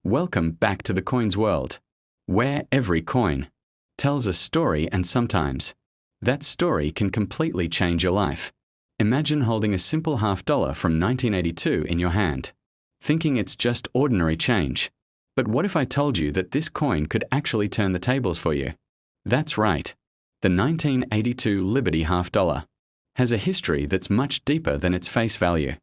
Welcome back to the coins world, where every coin tells a story, and sometimes that story can completely change your life. Imagine holding a simple $half from 1982 in your hand, thinking it's just ordinary change. But what if I told you that this coin could actually turn the tables for you? That's right. The 1982 Liberty $half has a history that's much deeper than its face value.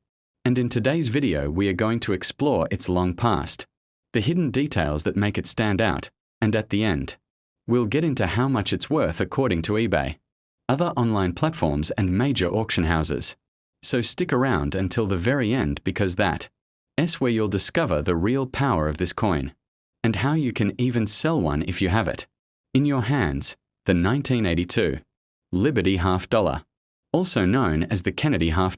And in today's video, we are going to explore its long past, the hidden details that make it stand out, and at the end, we'll get into how much it's worth according to eBay, other online platforms, and major auction houses. So stick around until the very end, because that's where you'll discover the real power of this coin, and how you can even sell one if you have it in your hands. The 1982 Liberty $half, also known as the Kennedy $half,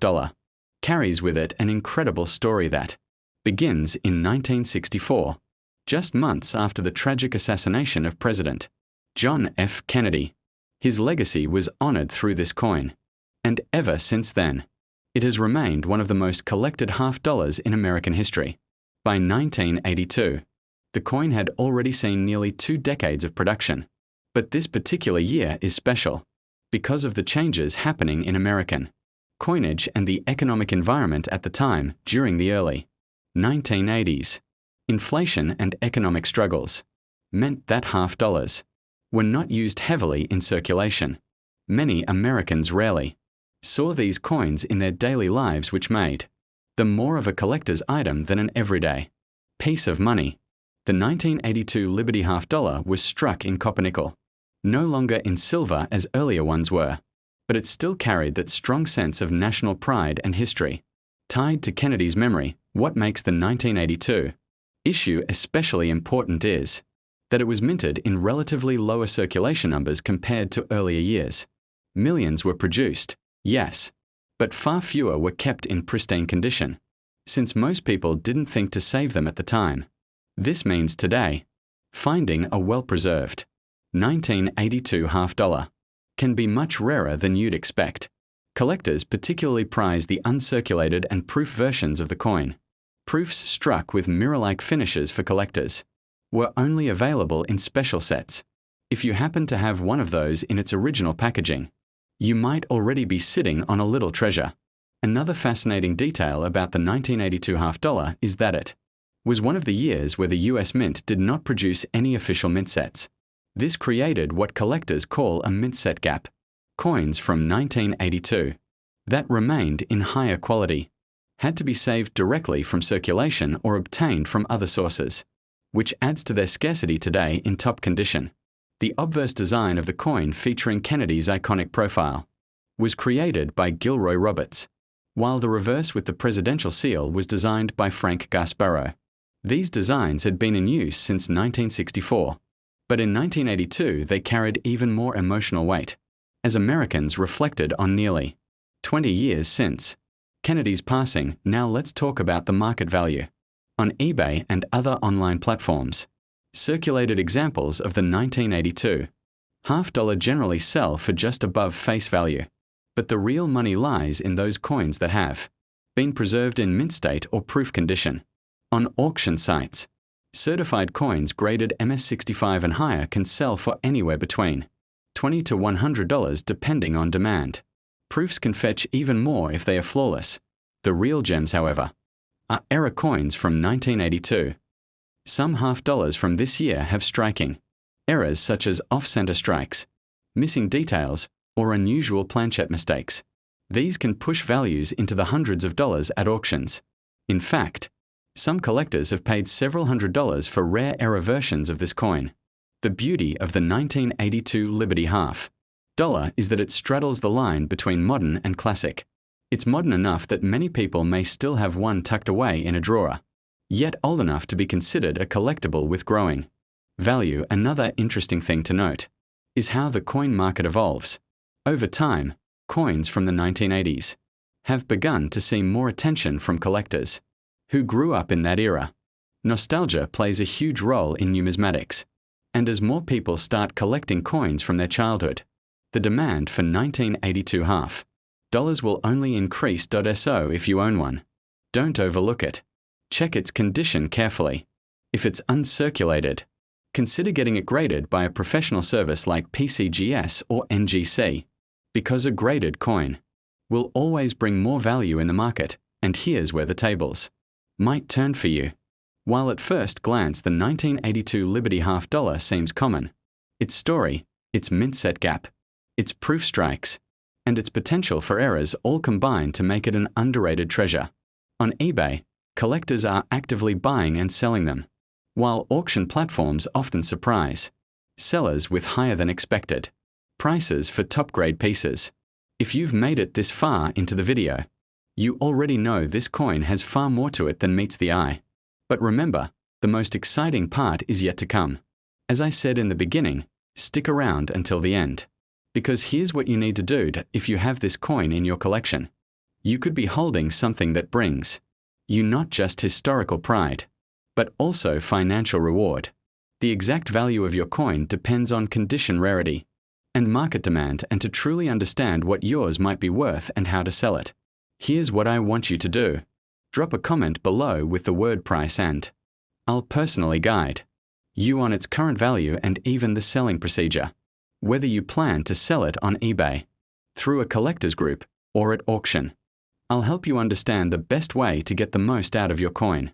carries with it an incredible story that begins in 1964, just months after the tragic assassination of President John F. Kennedy. His legacy was honored through this coin, and ever since then, it has remained one of the most collected $half in American history. By 1982, the coin had already seen nearly 2 decades of production. But this particular year is special because of the changes happening in American coinage and the economic environment at the time during the early 1980s. Inflation and economic struggles meant that $half were not used heavily in circulation. Many Americans rarely saw these coins in their daily lives, which made them more of a collector's item than an everyday piece of money. The 1982 Liberty $half was struck in copper nickel, no longer in silver as earlier ones were, but it still carried that strong sense of national pride and history tied to Kennedy's memory. What makes the 1982 issue especially important is that it was minted in relatively lower circulation numbers compared to earlier years. Millions were produced, yes, but far fewer were kept in pristine condition, since most people didn't think to save them at the time. This means today, finding a well-preserved 1982 $half can be much rarer than you'd expect. Collectors particularly prize the uncirculated and proof versions of the coin. Proofs struck with mirror-like finishes for collectors were only available in special sets. If you happen to have one of those in its original packaging, you might already be sitting on a little treasure. Another fascinating detail about the 1982 $half is that it was one of the years where the US Mint did not produce any official mint sets. This created what collectors call a mint set gap. Coins from 1982 that remained in higher quality had to be saved directly from circulation or obtained from other sources, which adds to their scarcity today in top condition. The obverse design of the coin, featuring Kennedy's iconic profile, was created by Gilroy Roberts, while the reverse with the presidential seal was designed by Frank Gasparro. These designs had been in use since 1964. But in 1982, they carried even more emotional weight, as Americans reflected on nearly 20 years since Kennedy's passing. Now let's talk about the market value. On eBay and other online platforms, circulated examples of the 1982 $half generally sell for just above face value. But the real money lies in those coins that have been preserved in mint state or proof condition. On auction sites, certified coins graded MS65 and higher can sell for anywhere between $20 to $100 depending on demand. Proofs can fetch even more if they are flawless. The real gems, however, are error coins from 1982. Some $half from this year have striking errors such as off-center strikes, missing details, or unusual planchet mistakes. These can push values into the hundreds of dollars at auctions. In fact, some collectors have paid several $100s for rare error versions of this coin. The beauty of the 1982 Liberty $half is that it straddles the line between modern and classic. It's modern enough that many people may still have one tucked away in a drawer, yet old enough to be considered a collectible with growing value. Another interesting thing to note is how the coin market evolves. Over time, coins from the 1980s have begun to see more attention from collectors who grew up in that era. Nostalgia plays a huge role in numismatics, and as more people start collecting coins from their childhood, the demand for 1982 $half will only increase. So if you own one, don't overlook it. Check its condition carefully. If it's uncirculated, consider getting it graded by a professional service like PCGS or NGC, because a graded coin will always bring more value in the market, and here's where the tables might turn for you. While at first glance the 1982 Liberty half dollar seems common, its story, its mint set gap, its proof strikes, and its potential for errors all combine to make it an underrated treasure. On eBay, collectors are actively buying and selling them, while auction platforms often surprise sellers with higher than expected prices for top-grade pieces. If you've made it this far into the video, you already know this coin has far more to it than meets the eye. But remember, the most exciting part is yet to come. As I said in the beginning, stick around until the end, because here's what you need to do if you have this coin in your collection. You could be holding something that brings you not just historical pride, but also financial reward. The exact value of your coin depends on condition, rarity, and market demand, and to truly understand what yours might be worth and how to sell it, here's what I want you to do. Drop a comment below with the word price and I'll personally guide you on its current value and even the selling procedure, whether you plan to sell it on eBay, through a collector's group, or at auction. I'll help you understand the best way to get the most out of your coin.